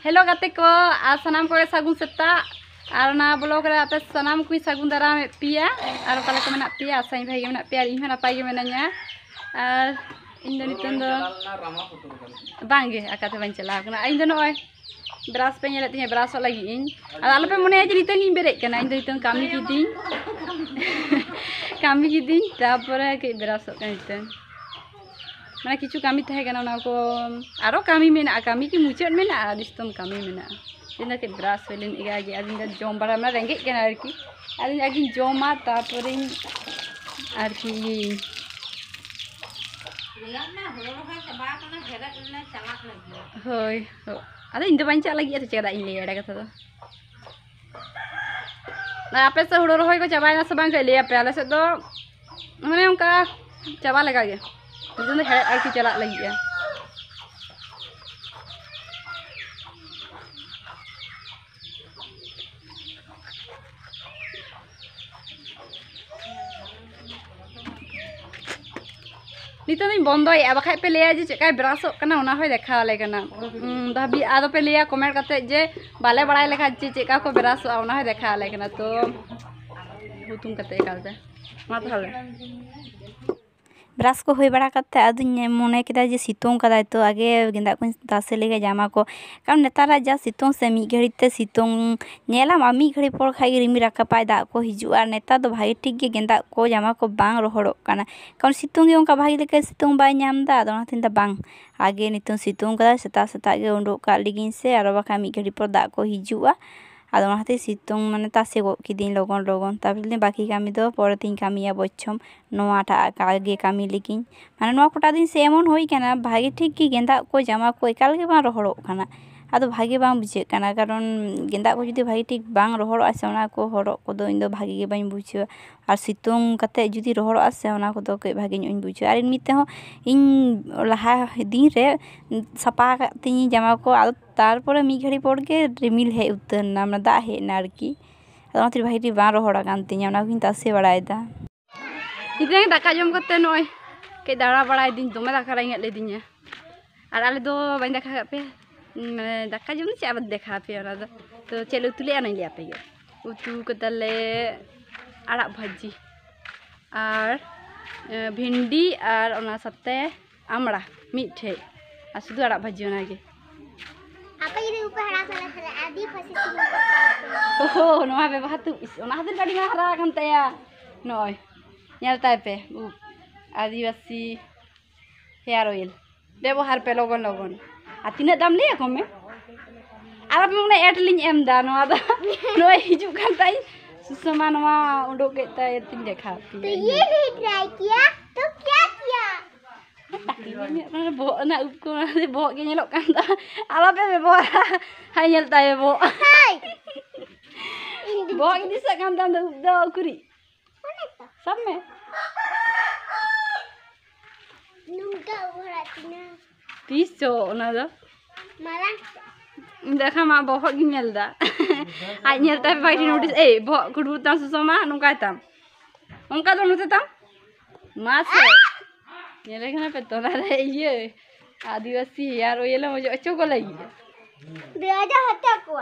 Hello गाते को आज सनाम को सागुन सेता और ना ब्लॉग रे आपे सनाम को सागुन दाराम पिया और पले को मेना पिया साई भाई के मेना पिया इन हना पाई के मेनाnya और इन दो नितन दो बांगे आकाते बाñ चला कना इन दो नय ब्रास पे ñelet tinya ब्रास lagi इन और आलो पे मने jadi nitong इन berek kana इन दो nitong kami kiding तारपरे के ब्रास kan nitong mana किछु kami tahe kana ona ko aro kami mena kami ki mucet mena distom kami mena dinda ke ब्रास pelin igagi adinda jom bara mana rengek kana arki adin agin joma तारपरे arki hoi ada इन दो बाñ चला lagi ada cera ini ada kata tuh nah apa sih huru rohoi ko cabai nasa bang kali apa ala sih tuh mana yang kah coba lagi aja itu nih herat arki cela lagi ya नितो नहीं बंद है अब खाई पे ले जे चेकाय ब्रासो कना ओना होय देखा ले कना दाबी आदो पे लिया कमेंट करते जे बाले बड़ाई लेखा जे चेका को ब्रासो ओना होय देखा ले कना तो हुतुम करते कालते मा ताहले ब्राश को हुई बड़ा करते अदुñ मने केदा जे सितों कदाय तो आगे गेंदा को तासे लेगे जामा को कारण नेतारा जा सितों से मी घड़ी ते सितों नेला मामी घड़ी पर खाई रिमी राकापाय दा को हिजुआ नेता तो भाई ठीक गे गेंदा को जामा को बांग रोहड़ोक काना कारण सितों गे उनका भाई लेके सितों बाय नाम दा दोना तिंदा बांग आगे नितों सितों कदा सेता सेता गे उंडोक का लिगिन से आरो बाका मी घड़ी पर दा को हिजुआ आदो नाते सितों माने तासे गो किदिन लगन लगन ताबले बाकी कामी दो परेतिन कामिया बच्छम नोआटा आगे कामी लिकिन माने नोआ कोटा दिन से एमन होई काना भागी ठीक की गेंदा को जामा को एकाल गे बा रोहड़ोक काना आदो भागी बांग बुझे काना कारण गेंदा को जुदी भागी ठीक बांग रोहड़ो आसे ओना को हड़ो को दो इन दो भागी गे बाñ बुझे और सितों कते जुदी रोहड़ो आसे ओना को दो के भागी इन बुझे और इनमिते हो इन लहा दिन रे सपा तिनी जामा को आदो तारपरे मी घड़ी पड़ के रिमिल हे उतर ना मतलब दा हे ना आरकी आदो तिर भागी बांग रोहड़ा कान तिनी ओना किन तासे बड़ायदा इतने दाका जम करते नय के दाड़ा बड़ाई दिन दोमे दाका रेंगे ले दिnya और आले दो बाñ देखा पे दाका जम चे अब देखा पे ओना दो तो चलो उतु ले आना ले पे उतु कतले आड़ा भाजी और भिंडी और ओना साथे आमड़ा मिठे और सुदु आड़ा भाजी ओना गे apa ini upah hara adi posisi oh noa be bahatu ओना हातिर गाड़ी में हरा kan taya noy nyal tay pe आदिवासी हेयर ऑयल व्यवहार पे लगन लगन आ तीना दाम ले को में आरो पे मने एड लिंग एम दा नोआ दा नोय हिजु कान ताई सुषमा नोआ उडो के ताई तीन देखा तो ये नहीं ट्राई किया तो क्या किया ना बो ना उपको ना बो के ñelok kan ता आरो पे व्यवहार हाय ñel tay बो हाय बो के दिसा kan ता दो कुरी सब में nunca uratina piso ना दा malah देखा मा बहुत गिनल दा आज ñel tay बाइट नोटिस ए बो कुडु ता सुषमा नुका ता उनका तो नते ता मासे ñele kana पे तोला रे ये आदिवासी यार ये लो मुझे अच्छो को लगी dia aja hati aku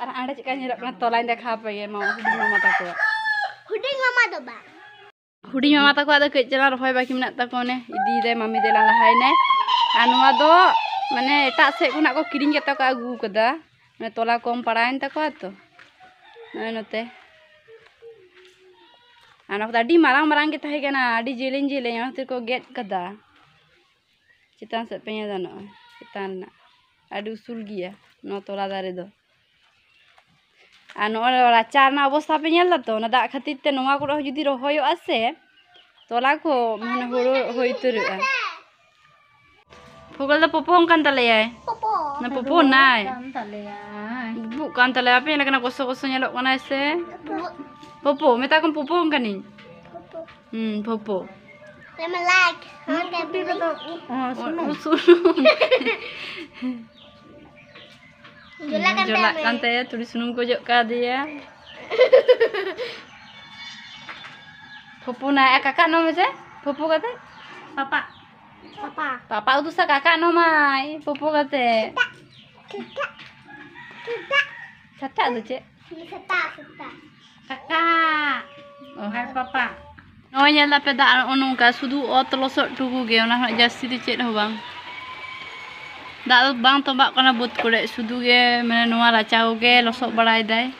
और आड़े चका ñele kana तोला देखा पे ये मा हुडी मामा ताको huding mama do bang हुडी मामा ताको आदा कई चला रहोय बाकी मेना ताको ने इदी दे मम्मी देला लहाय ने आ नोआ दो माने एटा से खुना को किरिंग केता को आगु कदा माने तोला कम पड़ायन ताको तो नते आना को अडी मारांग मारांग के ताहे केना अडी जेलें जेलें ओना को गेट कदा चितान से पेया जानो चितान ना अडी उसूल गिया नो तोला दारे दो आ नो राचार ना अवस्था पे ñel तो ना दा खातिर ते नोआ को जुदी रहोयो आसे तोला को माने होरो होई तुरुआ फुगल दा पोपों kan tale ay popo ना पोपो नाय bu kan tale apa yang kena koso-koso ñelok kana se popo meta kan popo kan ni popo lemon like oh sunu jolak kan teh tulis sunung ko jok ka dia popo na kakak nama je popo kata papa papa papa utusan kakak nomai popo kata Caca tuh, Cek. Seta. Kakak. Oh, hai papa. Oh, nyala peda onongka sudu ot losok tugu ge ona jasti di cek ho bang. Dak bang tombak kana but kore sudu ge mane noa racau ge losok barai dai.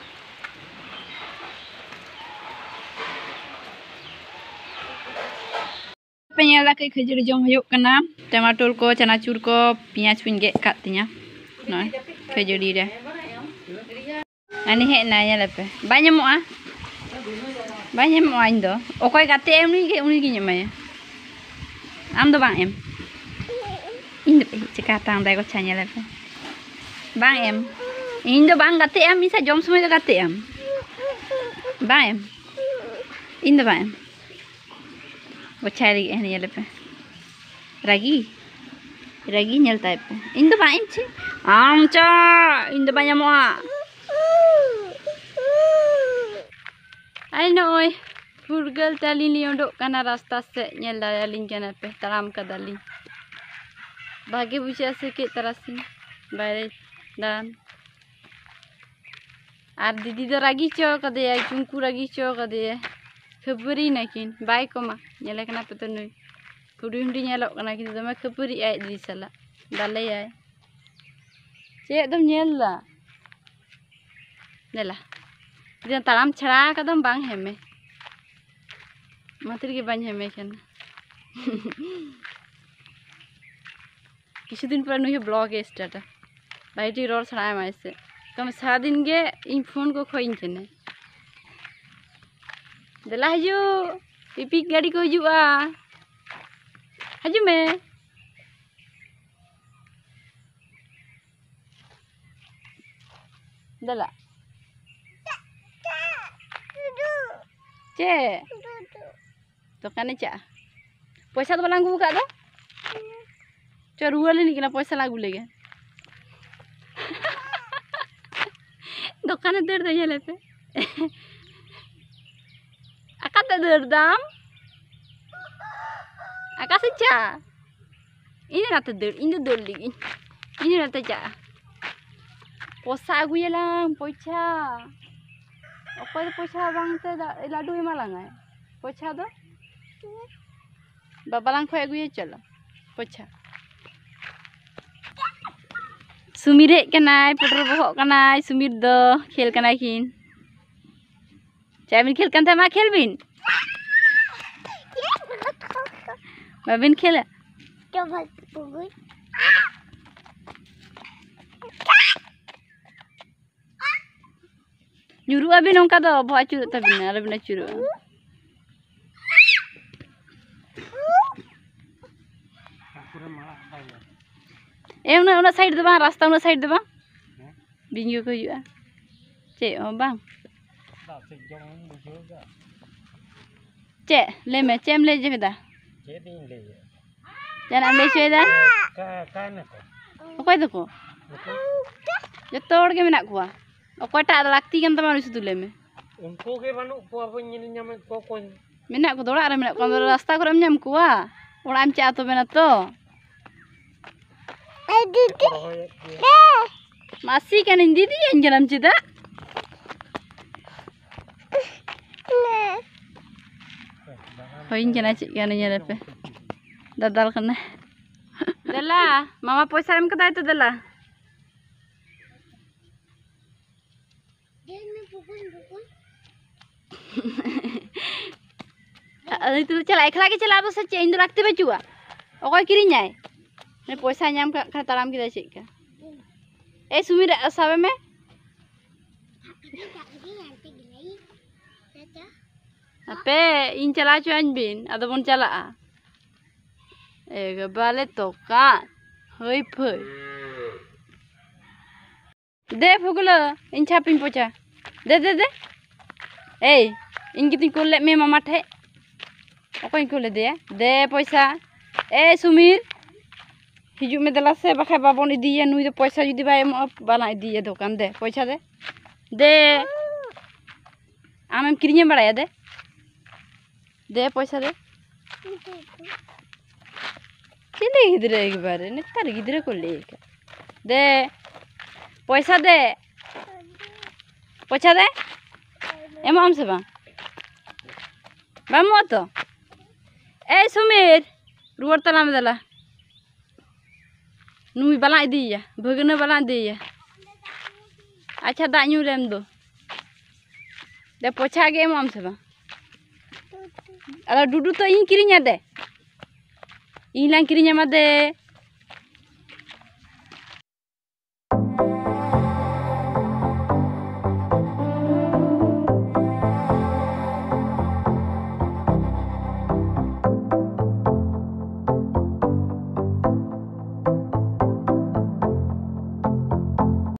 Penyala kai khajuri jom huyuk kana tomato ko chanachur ko piaj pun ge kat tinya. Nah, khajuri dia. Ani hek na nyala pe. Banyak mo ah. Banyak mau Indo. Okoy kate em ni uni ki nyamaya. Am do bang em. Indo cekatang dai ko chanya lepe. Bang em. Indo bang kate em bisa jom semua kate em. Bang em. Indo bang em. Ko chari ni lepe. Ragi nyal type. Indo bang em chi. Am cha. Indo banyak mau. Ay noy, furgal talin liondok kana rasta se nyel dalin kana pe taram ka dalin. Bagi buja se ke tarasin bayre dan. Ar didi do ragi cho kade ya chunku ragi cho kade khaburi nakin bai koma nyele kana pe to noy. Puri hundi nyelok kana kin dama khaburi ai di sala dalai ai. Che dom nyella. Nela. Dia talam cerah kadang bang heme. Materi ke bang heme kan. किसी दिन पर नहीं blog है start बाइटी road सराय में से कम सारा दिन के इन फोन को खोइन चने दला हजू पिपी गाड़ी को हजूआ हजू में दला चे तो कने चा पैसा तो बालांग बुका दो च रुआ लेनी किना पैसा लागू लेगे दुकान दर दे ले पे आका ते दर दाम आका से चा इन नाते दर इन दर लिगी इन नाते चा पैसा आगू येलां पैसा ओकोय पैसा बांगते लाडू एमालांगाय पैसा दो बाबालांग खो आगुए चलो पैसा सुमीर हेज कनाय पेट्रोल बहक कनाय सुमीर दो खेल कनाय किन चाबिन खेल कन मा खेल बिन बाबिन खेला nyuruh abin nongka do bawa curut tapi na lebih na curut una side do bang rasta una side do bang binju ko yu cek oh bang cek leme cem le je beda jangan le cuy dah okoy do ko joto hor ge menak kuwa okoy tak lakti kan teman usu dulu me. Unku ke manu kuah pun nyam kokon. Menak ku dorak menak ku rasta ku nyam kuah. Orang am cak tu menak tu. Masih kan ini dia yang jalan cita. Oh ini jalan cik kan ini lepe. Dadal kena. Dala, mama poisa em kedai tu dala. itu cala ekla ke cala apa saja Indo rakti baju okoy kirinya ne पैसा nyam ka taram kita cik ka sumir sabe me ape in cala cuan bin ada pun cala gabale tokan hoi phoi de phugula in chapin pocha de in gitu kole me mama the okoy kole de पैसा sumir hijuk me dala se bakhay babon idiya nui do पैसा judi bay em bana idiya dokan de पैसा de amem kirinya baraya de पैसा de chile gidre ekbare ne tar gidre kole de पैसा दे पैसा दे M से balm तो ए सुमीर रुआर तला में दला नुई बाला इदिया भगने बाला इदिया अच्छा दा न्यू रेम दो दे पैसा के एम से बाम अरे डुडू तो इन किरिया दे इन लाइन किरिया मा दे